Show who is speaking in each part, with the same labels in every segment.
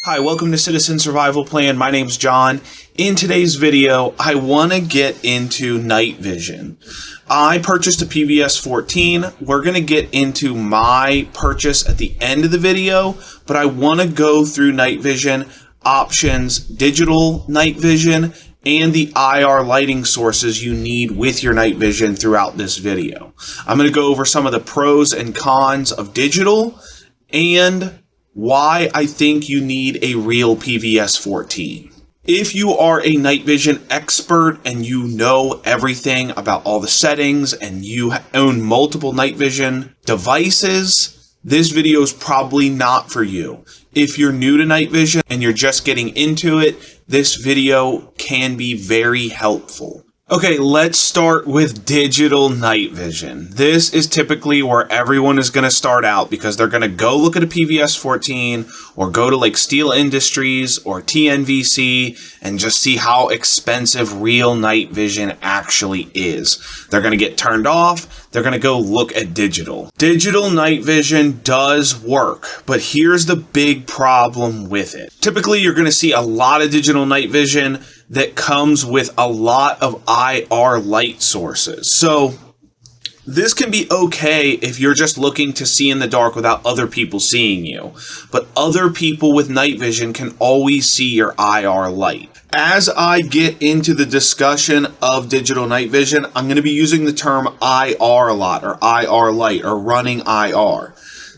Speaker 1: Hi, welcome to Citizen Survival Plan. My name's John. In today's video, I want to get into night vision. I purchased a PVS-14. We're going to get into my purchase at the end of the video, but I want to go through night vision options, digital night vision, and the IR lighting sources you need with your night vision throughout this video. I'm going to go over some of the pros and cons of digital and why I think you need a real PVS-14. If you are a night vision expert and you know everything about all the settings and you own multiple night vision devices, this video is probably not for you. If you're new to night vision and you're just getting into it, this video can be very helpful. Okay, let's start with digital night vision. This is typically where everyone is going to start out because they're going to go look at a PVS-14 or go to like Steel Industries or TNVC and just see how expensive real night vision actually is. They're going to get turned off. They're going to go look at digital. Digital night vision does work, but here's the big problem with it. Typically, you're going to see a lot of digital night vision that comes with a lot of IR light sources. So this can be okay if you're just looking to see in the dark without other people seeing you. But other people with night vision can always see your IR light. As I get into the discussion of digital night vision, I'm going to be using the term IR a lot, or IR light, or running IR.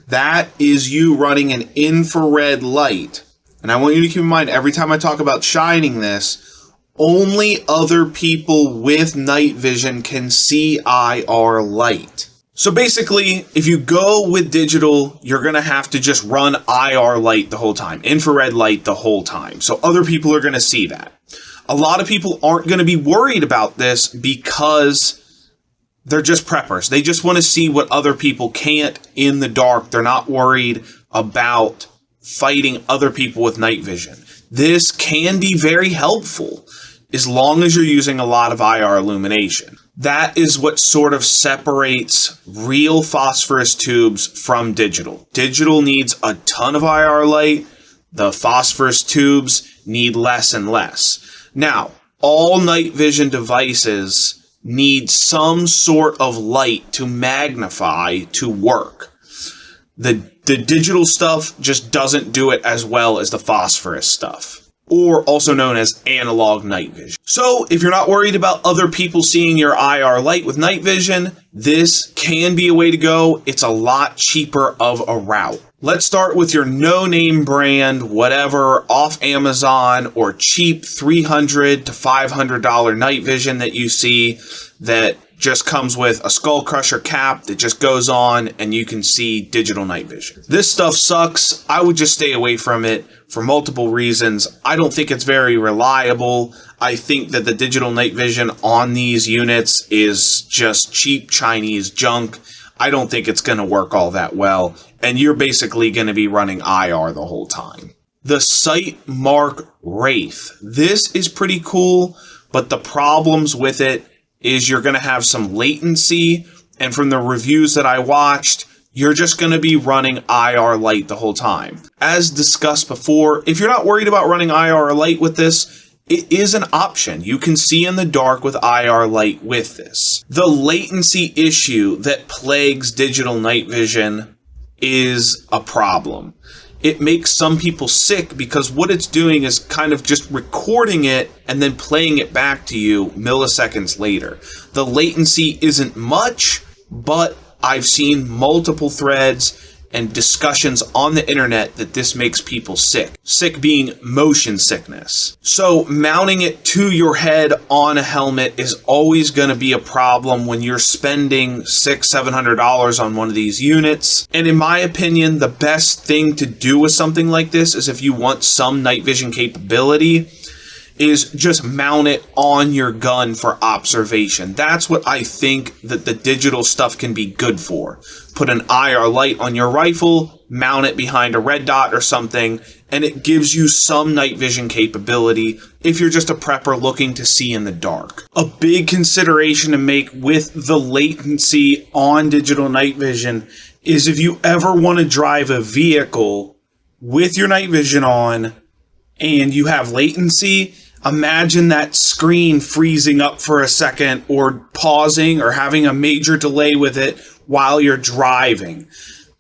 Speaker 1: That is you running an infrared light. And I want you to keep in mind, every time I talk about shining this, only other people with night vision can see IR light. So basically, if you go with digital, you're going to have to just run IR light the whole time, infrared light the whole time. So other people are going to see that. A lot of people aren't going to be worried about this because they're just preppers. They just want to see what other people can't in the dark. They're not worried about fighting other people with night vision. This can be very helpful as long as you're using a lot of IR illumination. That is what sort of separates real phosphorus tubes from digital. Digital needs a ton of IR light. The phosphorus tubes need less and less. Now, all night vision devices need some sort of light to magnify to work. The digital stuff just doesn't do it as well as the phosphorus stuff, or also known as analog night vision. So if you're not worried about other people seeing your IR light with night vision, this can be a way to go. It's a lot cheaper of a route. Let's start with your no-name brand, whatever, off Amazon or cheap $300 to $500 night vision that you see that just comes with a skull crusher cap that just goes on and you can see digital night vision. This stuff sucks. I would just stay away from it for multiple reasons. I don't think it's very reliable. I think that the digital night vision on these units is just cheap Chinese junk. I don't think it's going to work all that well, and you're basically going to be running IR the whole time. The Sightmark Wraith. This is pretty cool, but the problems with it is you're going to have some latency, and from the reviews that I watched, you're just going to be running IR light the whole time. As discussed before, if you're not worried about running IR light with this, it is an option. You can see in the dark with IR light with this. The latency issue that plagues digital night vision is a problem. It makes some people sick because what it's doing is kind of just recording it and then playing it back to you milliseconds later. The latency isn't much, but I've seen multiple threads and discussions on the internet that this makes people sick. Sick being motion sickness. So mounting it to your head on a helmet is always going to be a problem when you're spending $600-700 on one of these units. And in my opinion, the best thing to do with something like this is if you want some night vision capability, is just mount it on your gun for observation. That's what I think that the digital stuff can be good for. Put an IR light on your rifle, mount it behind a red dot or something, and it gives you some night vision capability if you're just a prepper looking to see in the dark. A big consideration to make with the latency on digital night vision is if you ever want to drive a vehicle with your night vision on and you have latency, imagine that screen freezing up for a second or pausing or having a major delay with it while you're driving.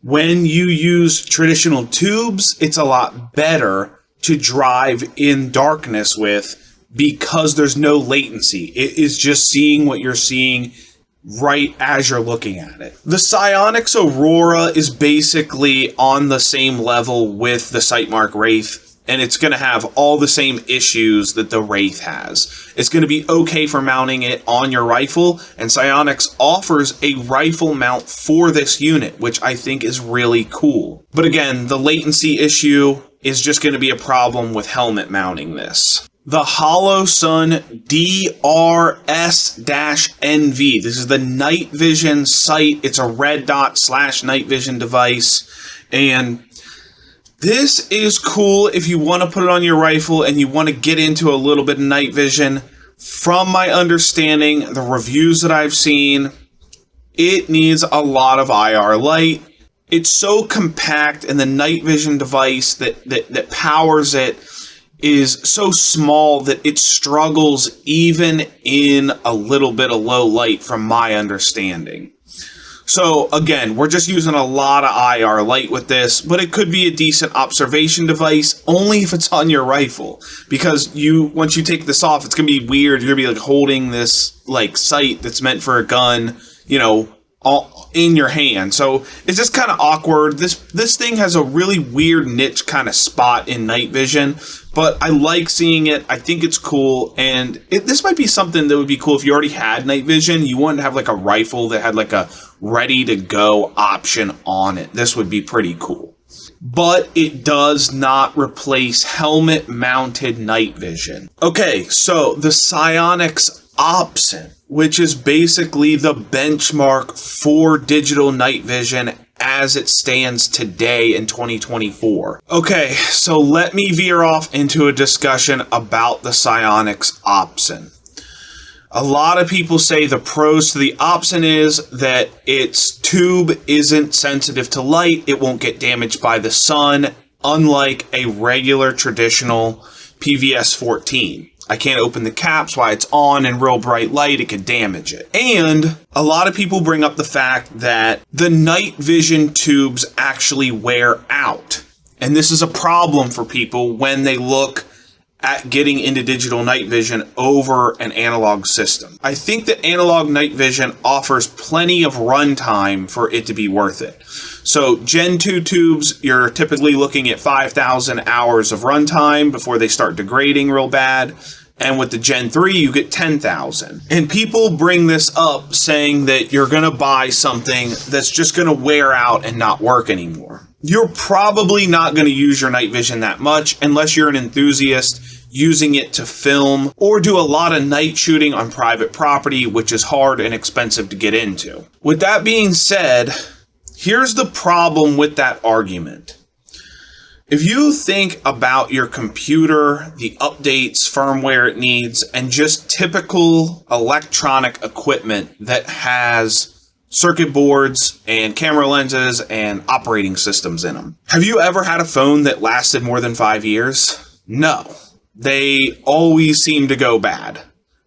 Speaker 1: When you use traditional tubes, it's a lot better to drive in darkness with because there's no latency. It is just seeing what you're seeing right as you're looking at it. The Sionyx Aurora is basically on the same level with the Sightmark Wraith, and it's going to have all the same issues that the Wraith has. It's going to be okay for mounting it on your rifle, and Sionyx offers a rifle mount for this unit, which I think is really cool. But again, the latency issue is just going to be a problem with helmet mounting this. The Holosun DRS-NV. This is the night vision sight. It's a red dot / night vision device. And this is cool if you want to put it on your rifle and you want to get into a little bit of night vision. From my understanding, the reviews that I've seen, it needs a lot of IR light. It's so compact, and the night vision device that powers it is so small that it struggles even in a little bit of low light from my understanding. So again, we're just using a lot of IR light with this, but it could be a decent observation device only if it's on your rifle, because once you take this off, it's going to be weird. You're going to be like holding this like sight that's meant for a gun, all in your hand. So it's just kind of awkward. This thing has a really weird niche kind of spot in night vision, but I like seeing it. I think it's cool, and this might be something that would be cool if you already had night vision. You wanted to have like a rifle that had like a ready to go option on it. This would be pretty cool. But it does not replace helmet mounted night vision. Okay, so the Sionyx Opsin, which is basically the benchmark for digital night vision as it stands today in 2024. Okay, so let me veer off into a discussion about the Sionyx Opsin. A lot of people say the pros to the Opsin is that its tube isn't sensitive to light. It won't get damaged by the sun, unlike a regular traditional PVS-14. I can't open the caps while it's on in real bright light. It could damage it. And a lot of people bring up the fact that the night vision tubes actually wear out. And this is a problem for people when they look at getting into digital night vision over an analog system. I think that analog night vision offers plenty of runtime for it to be worth it. So Gen 2 tubes, you're typically looking at 5,000 hours of runtime before they start degrading real bad. And with the Gen 3, you get 10,000. And people bring this up saying that you're going to buy something that's just going to wear out and not work anymore. You're probably not going to use your night vision that much unless you're an enthusiast using it to film or do a lot of night shooting on private property, which is hard and expensive to get into. With that being said, here's the problem with that argument. If you think about your computer, the updates, firmware it needs, and just typical electronic equipment that has circuit boards and camera lenses and operating systems in them. Have you ever had a phone that lasted more than 5 years? No. They always seem to go bad.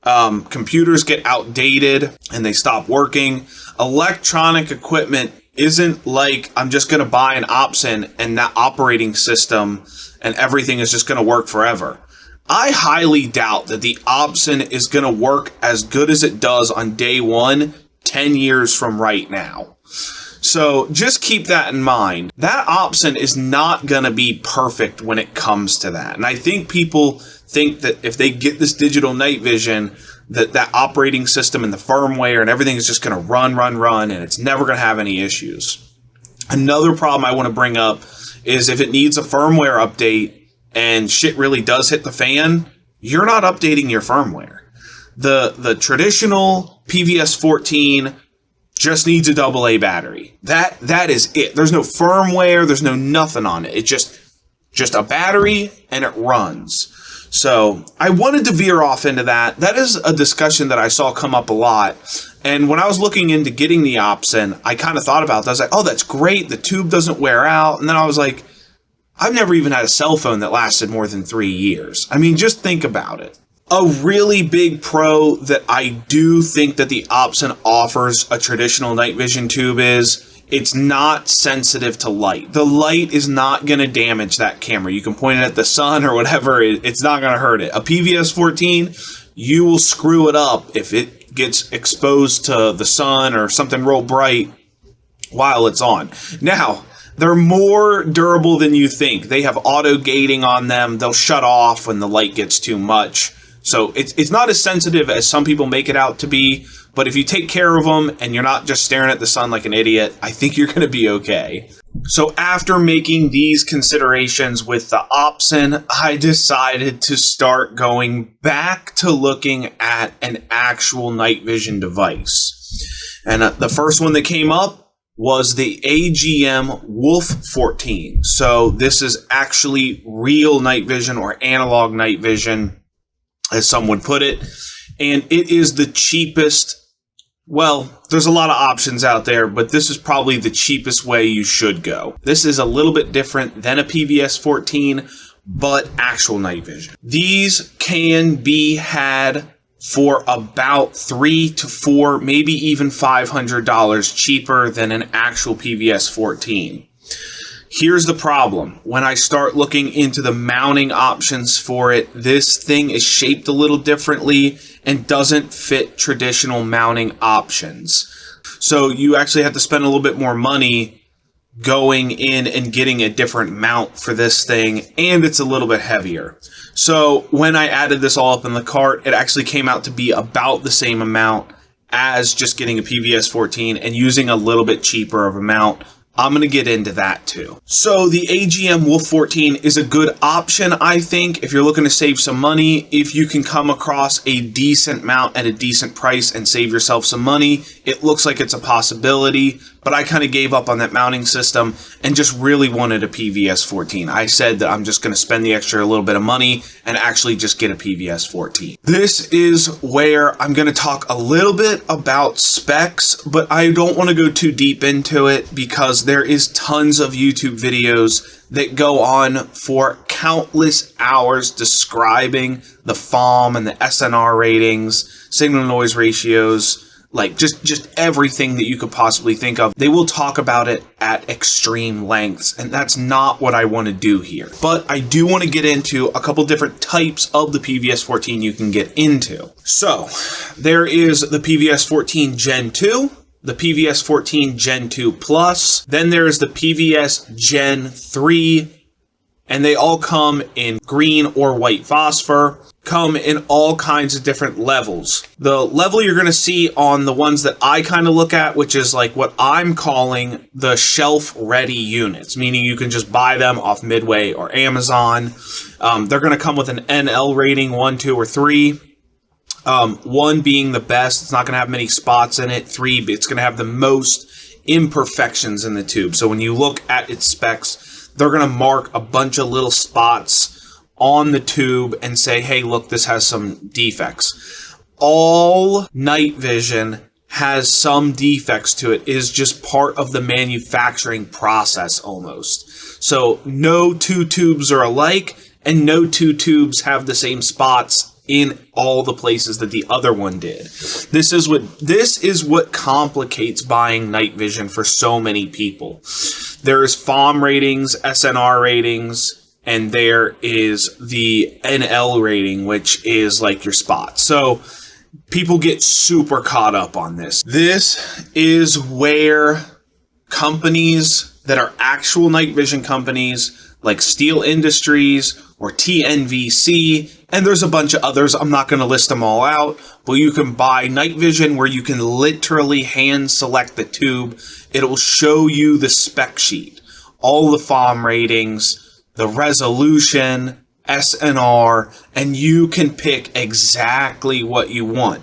Speaker 1: Computers get outdated and they stop working. Electronic equipment isn't like I'm just going to buy an Opsin and that operating system and everything is just going to work forever. I highly doubt that the Opsin is going to work as good as it does on day one 10 years from right now. So just keep that in mind. That Opsin is not going to be perfect when it comes to that. And I think people think that if they get this digital night vision, that operating system and the firmware and everything is just going to run, and it's never going to have any issues. Another problem I want to bring up is if it needs a firmware update and shit really does hit the fan, you're not updating your firmware. The traditional PVS-14 just needs a AA battery. That is it. There's no firmware, there's no nothing on it. It's just a battery and it runs. So I wanted to veer off into that. That is a discussion that I saw come up a lot. And when I was looking into getting the Opsin, I kind of thought about that. I was like, oh, that's great. The tube doesn't wear out. And then I was like, I've never even had a cell phone that lasted more than 3 years. I mean, just think about it. A really big pro that I do think that the Opsin offers a traditional night vision tube is it's not sensitive to light. The light is not going to damage that camera. You can point it at the sun or whatever. It's not going to hurt it. A PVS-14, you will screw it up if it gets exposed to the sun or something real bright while it's on. Now, they're more durable than you think. They have auto gating on them. They'll shut off when the light gets too much. So it's not as sensitive as some people make it out to be, but if you take care of them and you're not just staring at the sun like an idiot, I think you're going to be okay. So after making these considerations with the Opsin, I decided to start going back to looking at an actual night vision device. And the first one that came up was the AGM PVS-14. So this is actually real night vision or analog night vision, as some would put it. And it is the cheapest. Well, there's a lot of options out there, but this is probably the cheapest way you should go. This is a little bit different than a PVS-14, but actual night vision. These can be had for about $300 to $400, maybe even $500 cheaper than an actual PVS-14. Here's the problem. When I start looking into the mounting options for it, this thing is shaped a little differently and doesn't fit traditional mounting options. So you actually have to spend a little bit more money going in and getting a different mount for this thing, and it's a little bit heavier. So when I added this all up in the cart, it actually came out to be about the same amount as just getting a PVS-14 and using a little bit cheaper of a mount. I'm going to get into that too. So the AGM PVS-14 is a good option, I think, if you're looking to save some money. If you can come across a decent mount at a decent price and save yourself some money, it looks like it's a possibility. But I kind of gave up on that mounting system and just really wanted a PVS-14. I said that I'm just going to spend the extra little bit of money and actually just get a PVS-14. This is where I'm going to talk a little bit about specs, but I don't want to go too deep into it because there is tons of YouTube videos that go on for countless hours describing the FOM and the SNR ratings, signal noise ratios, like just everything that you could possibly think of. They will talk about it at extreme lengths, and that's not what I want to do here. But I do want to get into a couple different types of the PVS-14 you can get into. So there is the PVS-14 Gen 2, the PVS-14 Gen 2 Plus, then there's the PVS Gen 3, and they all come in green or white phosphor, come in all kinds of different levels. The level you're going to see on the ones that I kind of look at, which is like what I'm calling the shelf-ready units, meaning you can just buy them off Midway or Amazon. They're going to come with an NL rating, 1, 2, or 3. 1 being the best. It's not going to have many spots in it. 3, it's going to have the most imperfections in the tube. So when you look at its specs, they're going to mark a bunch of little spots on the tube and say, hey, look, this has some defects. All night vision has some defects to it. It is just part of the manufacturing process almost. So no two tubes are alike, and no two tubes have the same spots in all the places that the other one did. This is what complicates buying night vision for so many people. There's FOM ratings, SNR ratings, and there is the NL rating, which is like your spot. So people get super caught up on this. This is where companies that are actual night vision companies like Steel Industries or TNVC, and there's a bunch of others, I'm not going to list them all out, but you can buy night vision where you can literally hand select the tube. It'll show you the spec sheet, all the FOM ratings, the resolution, SNR, and you can pick exactly what you want.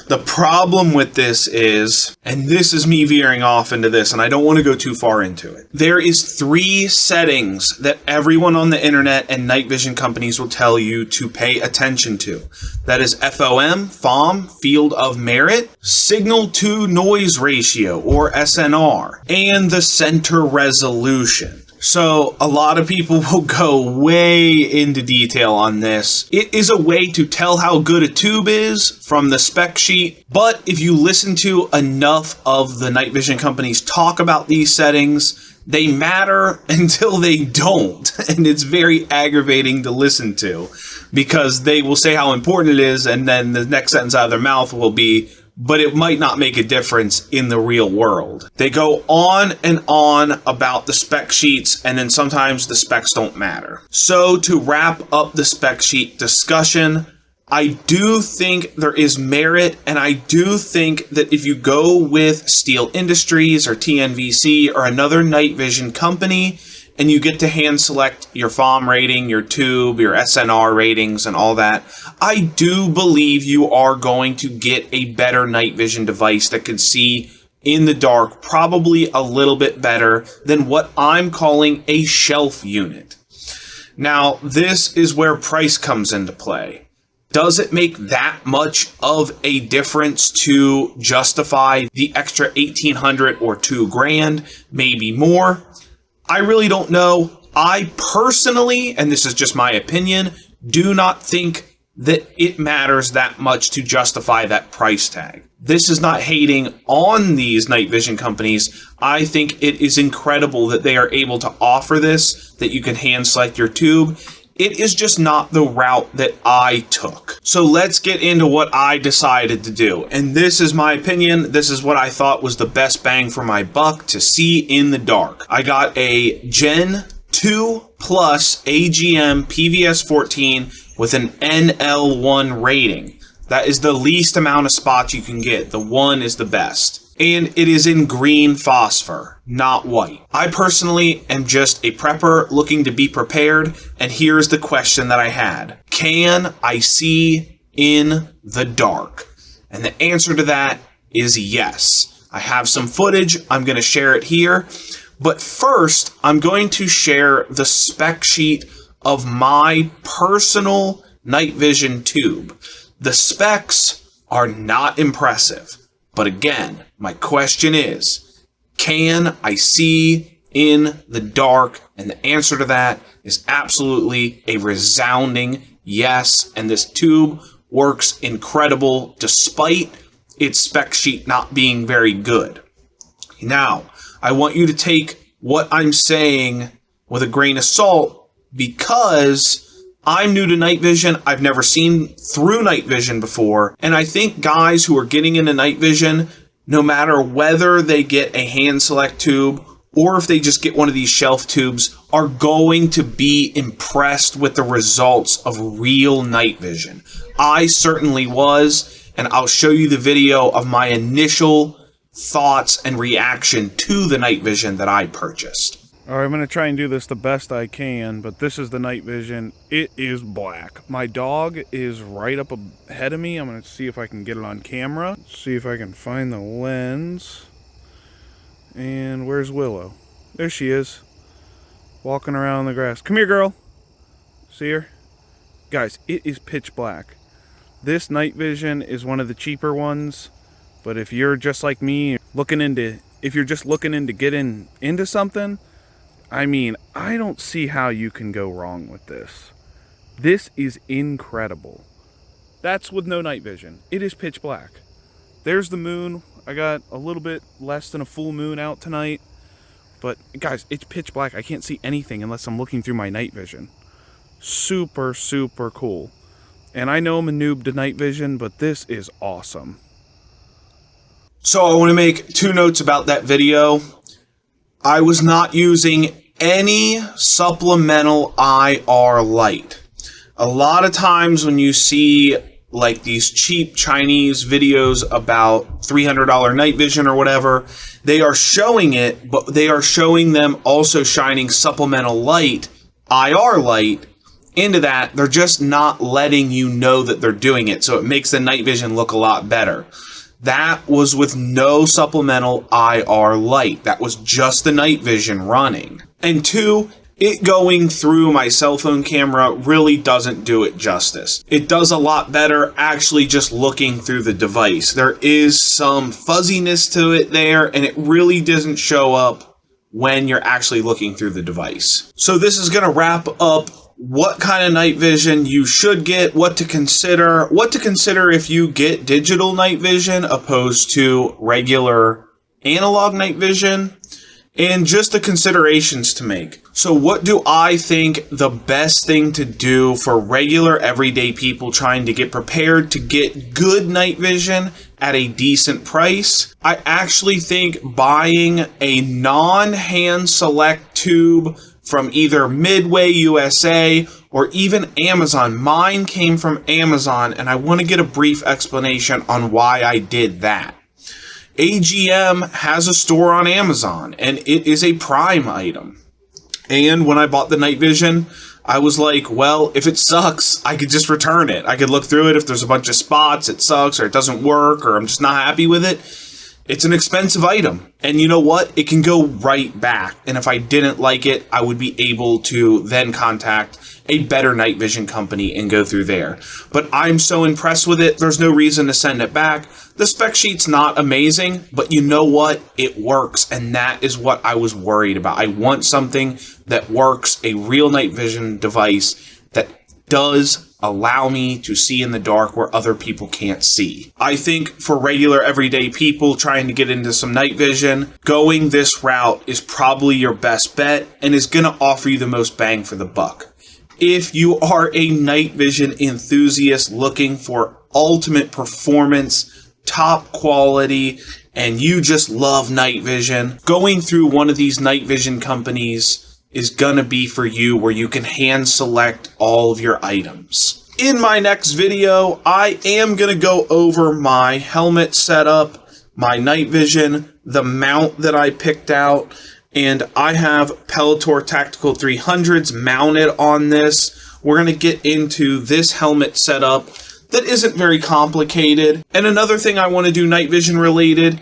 Speaker 1: The problem with this is, and this is me veering off into this, and I don't want to go too far into it. There is 3 settings that everyone on the internet and night vision companies will tell you to pay attention to. That is FOM, field of merit, signal to noise ratio, or SNR, and the center resolution. So a lot of people will go way into detail on this. It is a way to tell how good a tube is from the spec sheet, but if you listen to enough of the night vision companies talk about these settings, they matter until they don't, and it's very aggravating to listen to because they will say how important it is, and then the next sentence out of their mouth will be, but it might not make a difference in the real world. They go on and on about the spec sheets, and then sometimes the specs don't matter. So to wrap up the spec sheet discussion, I do think there is merit, and I do think that if you go with Steel Industries or TNVC or another night vision company, and you get to hand select your FOM rating, your tube, your SNR ratings, and all that, I do believe you are going to get a better night vision device that can see in the dark, probably a little bit better than what I'm calling a shelf unit. Now, this is where price comes into play. Does it make that much of a difference to justify the extra $1,800 or $2,000, maybe more? I really don't know. I personally, and this is just my opinion, do not think that it matters that much to justify that price tag. This is not hating on these night vision companies. I think it is incredible that they are able to offer this, that you can hand select your tube. It is just not the route that I took. So let's get into what I decided to do. And this is my opinion. This is what I thought was the best bang for my buck to see in the dark. I got a Gen 2 Plus AGM PVS-14 with an NL1 rating. That is the least amount of spots you can get. The 1 is the best. And it is in green phosphor, not white. I personally am just a prepper looking to be prepared, and here's the question that I had. Can I see in the dark? And the answer to that is yes. I have some footage, I'm going to share it here, but first I'm going to share the spec sheet of my personal night vision tube. The specs are not impressive. But again, my question is, can I see in the dark? And the answer to that is absolutely a resounding yes. And this tube works incredible despite its spec sheet not being very good. Now, I want you to take what I'm saying with a grain of salt because I'm new to night vision. I've never seen through night vision before. And I think guys who are getting into night vision, no matter whether they get a hand select tube or if they just get one of these shelf tubes, are going to be impressed with the results of real night vision. I certainly was, and I'll show you the video of my initial thoughts and reaction to the night vision that I purchased.
Speaker 2: Alright, I'm going to try and do this the best I can, but this is the night vision. It is black. My dog is right up ahead of me. I'm going to see if I can get it on camera. See if I can find the lens. And where's Willow? There she is. Walking around the grass. Come here, girl. See her? Guys, it is pitch black. This night vision is one of the cheaper ones, but if you're just like me, if you're just looking into getting into something, I mean, I don't see how you can go wrong with this. This is incredible. That's with no night vision. It is pitch black. There's the moon. I got a little bit less than a full moon out tonight. But guys, it's pitch black. I can't see anything unless I'm looking through my night vision. Super, super cool. And I know I'm a noob to night vision, but this is awesome.
Speaker 1: So I want to make 2 notes about that video. I was not using any supplemental IR light. A lot of times when you see like these cheap Chinese videos about $300 night vision or whatever, they are showing it, but they are showing them also shining supplemental light, IR light, into that. They're just not letting you know that they're doing it, so it makes the night vision look a lot better. That was with no supplemental IR light. That was just the night vision running. And 2, it going through my cell phone camera really doesn't do it justice. It does a lot better actually just looking through the device. There is some fuzziness to it there, and it really doesn't show up when you're actually looking through the device. So this is going to wrap up what kind of night vision you should get, what to consider if you get digital night vision opposed to regular analog night vision, and just the considerations to make. So what do I think the best thing to do for regular everyday people trying to get prepared to get good night vision at a decent price? I actually think buying a non-hand select tube from either Midway USA or even Amazon. Mine came from Amazon, and I want to get a brief explanation on why I did that. AGM has a store on Amazon, and it is a Prime item. And when I bought the night vision, I was like, well, if it sucks, I could just return it. I could look through it. If there's a bunch of spots, it sucks, or it doesn't work, or I'm just not happy with it. It's an expensive item. And you know what? It can go right back. And if I didn't like it, I would be able to then contact a better night vision company and go through there. But I'm so impressed with it, there's no reason to send it back. The spec sheet's not amazing, but you know what? It works, and that is what I was worried about. I want something that works, a real night vision device that does allow me to see in the dark where other people can't see. I think for regular everyday people trying to get into some night vision, going this route is probably your best bet and is going to offer you the most bang for the buck. If you are a night vision enthusiast looking for ultimate performance, top quality, and you just love night vision, going through one of these night vision companies is gonna be for you, where you can hand select all of your items. In my next video, I am gonna go over my helmet setup, my night vision, the mount that I picked out, and I have Peltor Tactical 300s mounted on this. We're going to get into this helmet setup that isn't very complicated. And another thing I want to do night vision related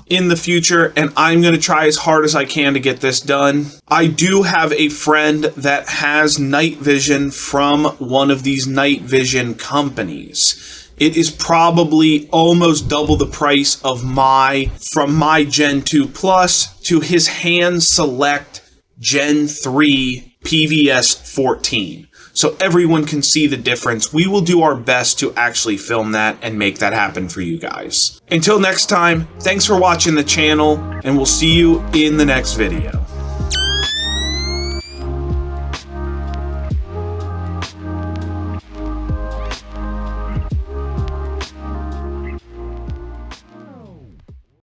Speaker 1: in the future, and I'm going to try as hard as I can to get this done. I do have a friend that has night vision from one of these night vision companies. It is probably almost double the price of from my Gen 2 Plus to his hand select Gen 3 PVS-14. So everyone can see the difference. We will do our best to actually film that and make that happen for you guys. Until next time, thanks for watching the channel, and we'll see you in the next video.